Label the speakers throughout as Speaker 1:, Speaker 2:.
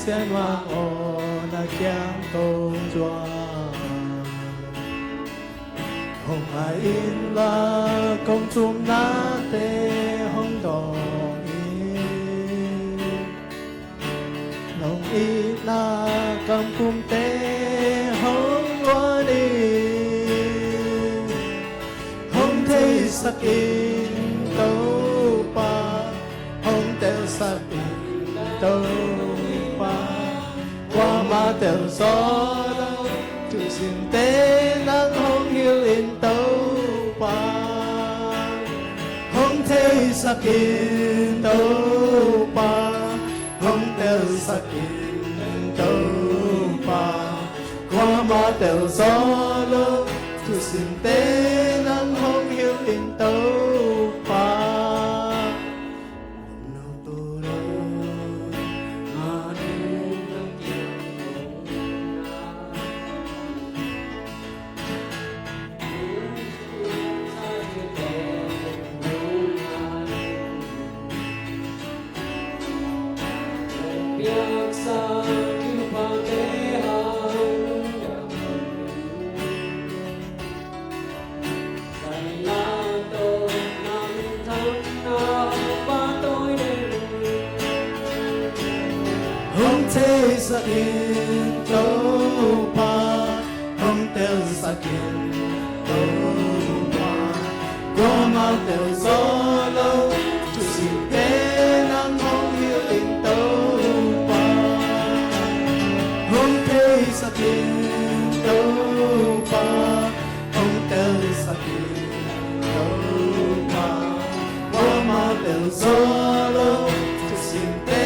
Speaker 1: 先往我那江东转，红海因啦公主那的红豆伊，龙伊那甘kum的红我的，红的sắc in đâu pa，红的sắc in đâu pa，我嘛掉所有，就算的能红要 in đâu pa，红的sắc in đâu pa，红的sắc in đâu pa，我嘛掉所有，就算的能红要 in đâu pa。thế sắc in đâu pa không theo sắc in đâu pa qua mà theo gió lâu chút xin thế nắng không hiểu in đâu pa không thế sắc in đâu pa không theo sắc in đâu pa qua mà theo gió lâu chút xin thế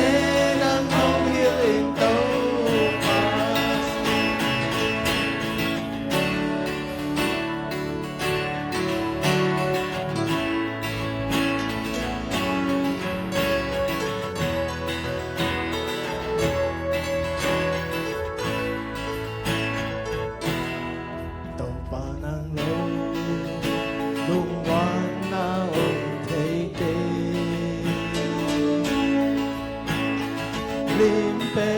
Speaker 1: Limpe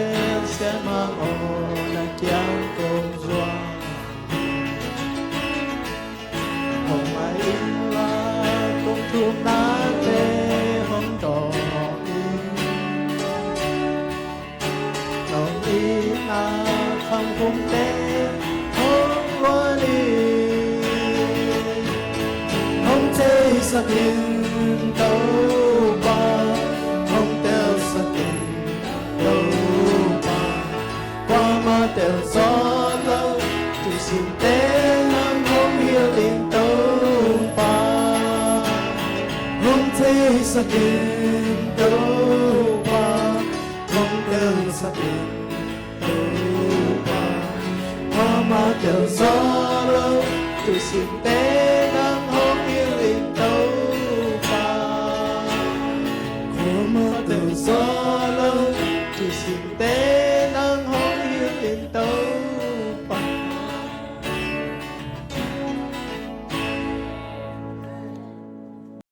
Speaker 1: se maona chiang công doa hồng mai la công thum na te hồng đỏ in lòng in na không cung te hồng hoa đi hồng thế sắc in đâu ba hồng theo sắc in theo gió lâu từ xin tên năm không hiểu in đâu pa không thấy sắc in đâu pa không theo sắc in đâu pa hoa mà theo gió lâu từ xin tên